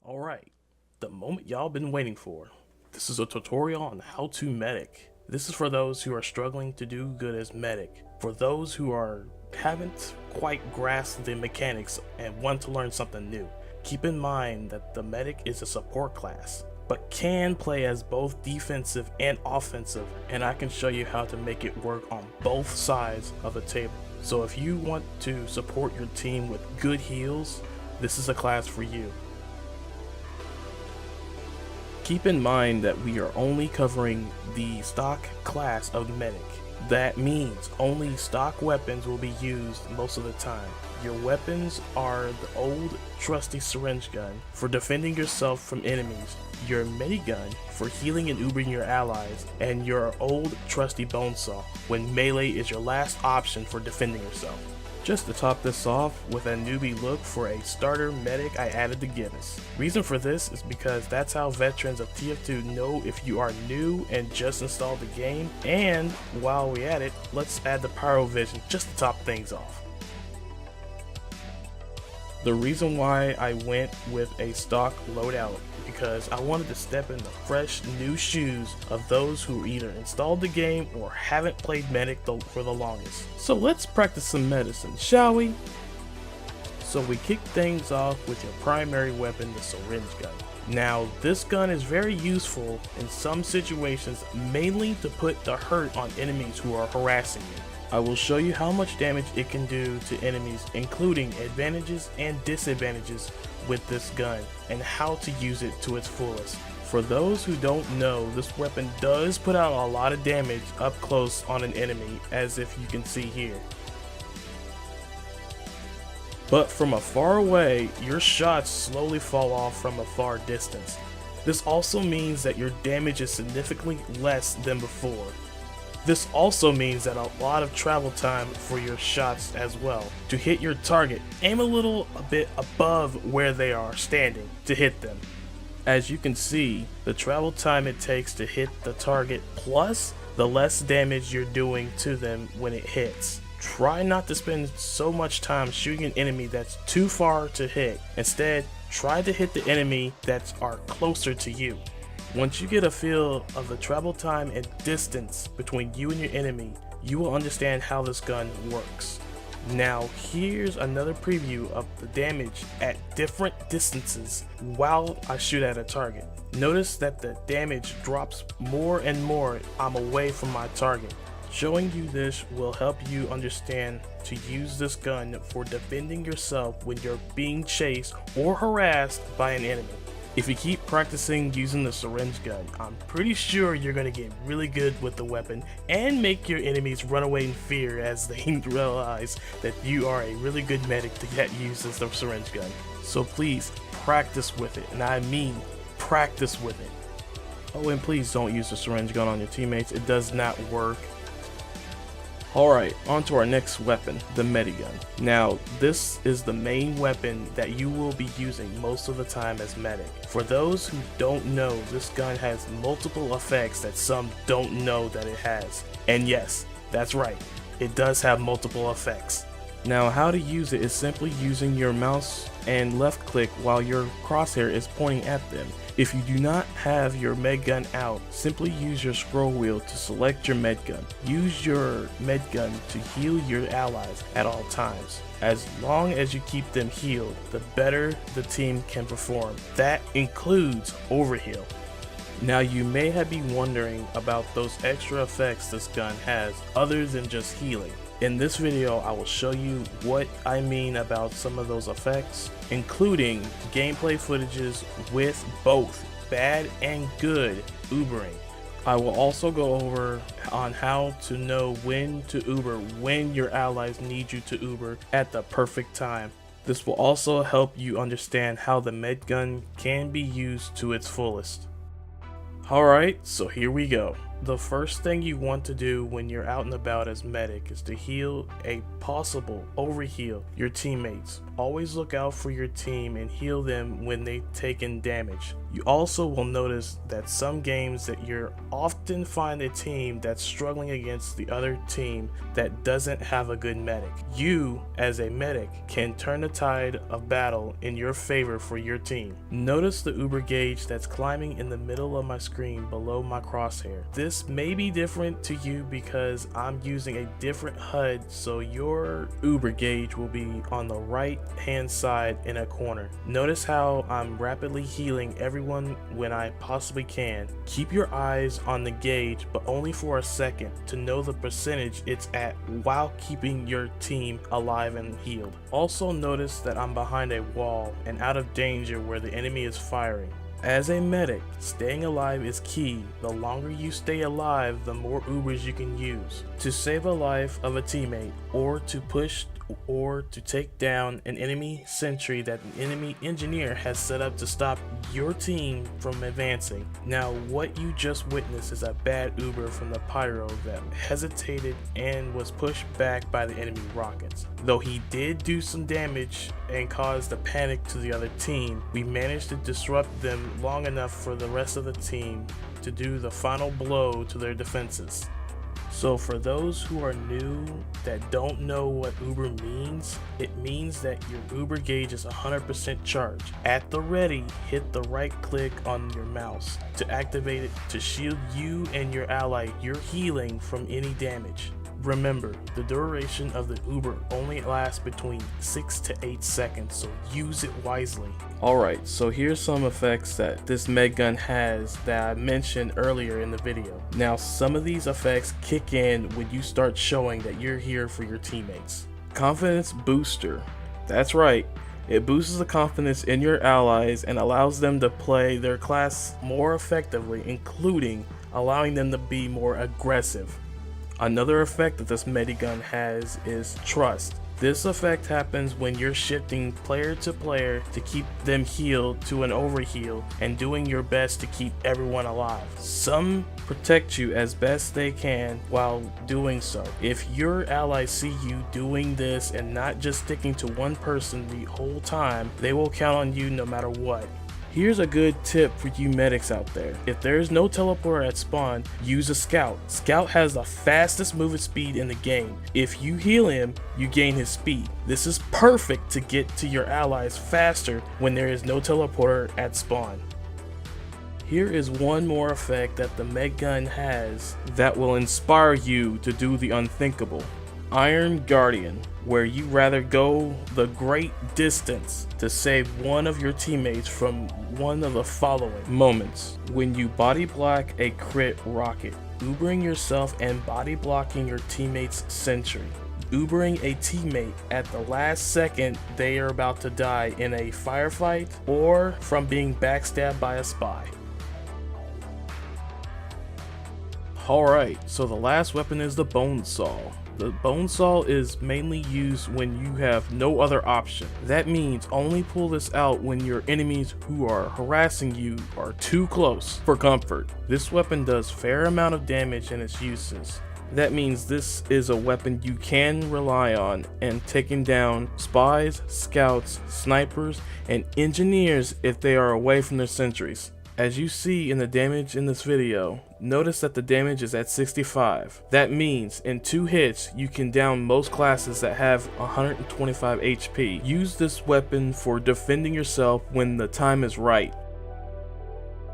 Alright, the moment y'all been waiting for. This is a tutorial on how to medic. This is for those who are struggling to do good as medic. For those who haven't quite grasped the mechanics and want to learn something new. Keep in mind that the medic is a support class, but can play as both defensive and offensive, and I can show you how to make it work on both sides of the table. So if you want to support your team with good heals, this is a class for you. Keep in mind that we are only covering the stock class of medic. That means only stock weapons will be used most of the time. Your weapons are the old trusty syringe gun for defending yourself from enemies, your Medigun for healing and ubering your allies, and your old trusty bone saw when melee is your last option for defending yourself. Just to top this off with a newbie look for a starter medic, I added the Guinness. Reason for this is because that's how veterans of TF2 know if you are new and just installed the game. And while we at it, let's add the Pyro Vision just to top things off. The reason why I went with a stock loadout because I wanted to step in the fresh new shoes of those who either installed the game or haven't played medic for the longest. So let's practice some medicine, shall we? So we kick things off with your primary weapon, the syringe gun. Now this gun is very useful in some situations, mainly to put the hurt on enemies who are harassing you. I will show you how much damage it can do to enemies, including advantages and disadvantages with this gun, and how to use it to its fullest. For those who don't know, this weapon does put out a lot of damage up close on an enemy, as if you can see here. But from afar away, your shots slowly fall off from a far distance. This also means that your damage is significantly less than before. This also means that a lot of travel time for your shots as well. To hit your target, aim a bit above where they are standing to hit them. As you can see, the travel time it takes to hit the target plus the less damage you're doing to them when it hits. Try not to spend so much time shooting an enemy that's too far to hit. Instead, try to hit the enemy that are closer to you. Once you get a feel of the travel time and distance between you and your enemy, you will understand how this gun works. Now here's another preview of the damage at different distances while I shoot at a target. Notice that the damage drops more and more I'm away from my target. Showing you this will help you understand to use this gun for defending yourself when you're being chased or harassed by an enemy. If you keep practicing using the syringe gun, I'm pretty sure you're going to get really good with the weapon and make your enemies run away in fear as they realize that you are a really good medic that uses the syringe gun. So please practice with it, and I mean practice with it. Oh, and please don't use the syringe gun on your teammates, it does not work. Alright, on to our next weapon, the Medigun. Now, this is the main weapon that you will be using most of the time as medic. For those who don't know, this gun has multiple effects that some don't know that it has. And yes, that's right, it does have multiple effects. Now, how to use it is simply using your mouse and left click while your crosshair is pointing at them. If you do not have your medgun out, simply use your scroll wheel to select your medgun. Use your medgun to heal your allies at all times. As long as you keep them healed, the better the team can perform. That includes overheal. Now you may have been wondering about those extra effects this gun has other than just healing. In this video, I will show you what I mean about some of those effects, including gameplay footages with both bad and good Ubering. I will also go over on how to know when to Uber when your allies need you to Uber at the perfect time. This will also help you understand how the medgun can be used to its fullest. Alright, so here we go. The first thing you want to do when you're out and about as medic is to heal a possible overheal your teammates. Always look out for your team and heal them when they taken damage. You also will notice that some games that you're often find a team that's struggling against the other team that doesn't have a good medic. You, as a medic, can turn the tide of battle in your favor for your team. Notice the Uber gauge that's climbing in the middle of my screen below my crosshair. This may be different to you because I'm using a different HUD, so your Uber gauge will be on the right hand side in a corner. Notice how I'm rapidly healing everyone when I possibly can. Keep your eyes on the gauge, but only for a second, to know the percentage it's at while keeping your team alive and healed. Also notice that I'm behind a wall and out of danger where the enemy is firing. As a medic, staying alive is key. The longer you stay alive, the more Ubers you can use to save a life of a teammate, or to push or to take down an enemy sentry that an enemy engineer has set up to stop your team from advancing. Now, what you just witnessed is a bad Uber from the Pyro that hesitated and was pushed back by the enemy rockets. Though he did do some damage and caused a panic to the other team, we managed to disrupt them long enough for the rest of the team to do the final blow to their defenses. So for those who are new that don't know what Uber means, it means that your Uber gauge is 100% charged. At the ready, hit the right click on your mouse to activate it to shield you and your ally you're healing from any damage. Remember, the duration of the Uber only lasts between 6 to 8 seconds, so use it wisely. Alright, so here's some effects that this Medigun has that I mentioned earlier in the video. Now, some of these effects kick in when you start showing that you're here for your teammates. Confidence Booster. That's right. It boosts the confidence in your allies and allows them to play their class more effectively, including allowing them to be more aggressive. Another effect that this Medigun has is Trust. This effect happens when you're shifting player to player to keep them healed to an overheal and doing your best to keep everyone alive. Some protect you as best they can while doing so. If your allies see you doing this and not just sticking to one person the whole time, they will count on you no matter what. Here's a good tip for you medics out there. If there's no teleporter at spawn, use a scout. Scout has the fastest movement speed in the game. If you heal him, you gain his speed. This is perfect to get to your allies faster when there is no teleporter at spawn. Here is one more effect that the Medigun has that will inspire you to do the unthinkable. Iron Guardian, where you rather go the great distance to save one of your teammates from one of the following moments. When you body block a crit rocket, Ubering yourself and body blocking your teammate's sentry, Ubering a teammate at the last second they are about to die in a firefight, or from being backstabbed by a spy. Alright, so the last weapon is the Bone Saw. The Bone Saw is mainly used when you have no other option. That means only pull this out when your enemies who are harassing you are too close for comfort. This weapon does fair amount of damage in its uses. That means this is a weapon you can rely on in taking down spies, scouts, snipers, and engineers if they are away from their sentries. As you see in the damage in this video, notice that the damage is at 65. That means in 2 hits you can down most classes that have 125 HP. Use this weapon for defending yourself when the time is right.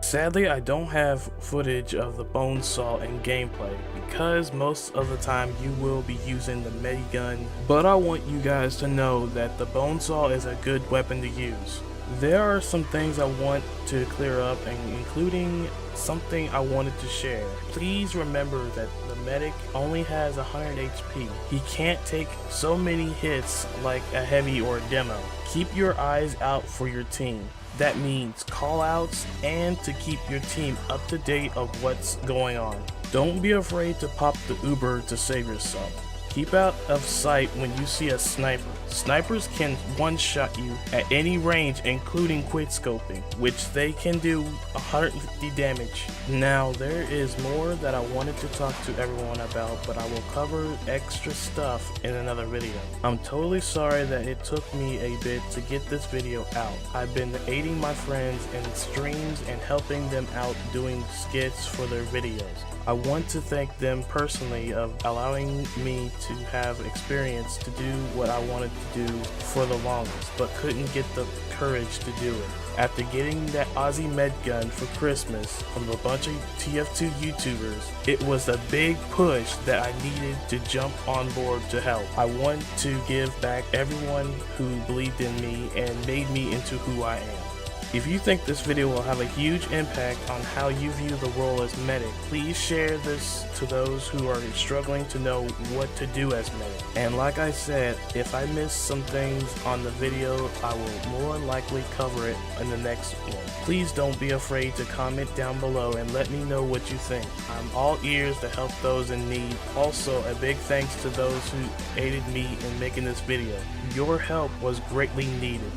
Sadly, I don't have footage of the Bone Saw in gameplay because most of the time you will be using the Medigun, but I want you guys to know that the Bone Saw is a good weapon to use. There are some things I want to clear up, and including something I wanted to share. Please remember that the medic only has 100 HP. He can't take so many hits like a heavy or a demo. Keep your eyes out for your team. That means call outs and to keep your team up to date of what's going on. Don't be afraid to pop the Uber to save yourself. Keep out of sight when you see a sniper. Snipers can one-shot you at any range, including quickscoping, which they can do 150 damage. Now, there is more that I wanted to talk to everyone about, but I will cover extra stuff in another video. I'm totally sorry that it took me a bit to get this video out. I've been aiding my friends in streams and helping them out doing skits for their videos. I want to thank them personally of allowing me to have experience to do what I wanted to do for the longest, but couldn't get the courage to do it. After getting that Aussie Medigun for Christmas from a bunch of TF2 YouTubers, it was a big push that I needed to jump on board to help. I want to give back everyone who believed in me and made me into who I am. If you think this video will have a huge impact on how you view the role as medic, please share this to those who are struggling to know what to do as medic. And like I said, if I miss some things on the video, I will more likely cover it in the next one. Please don't be afraid to comment down below and let me know what you think. I'm all ears to help those in need. Also, a big thanks to those who aided me in making this video. Your help was greatly needed.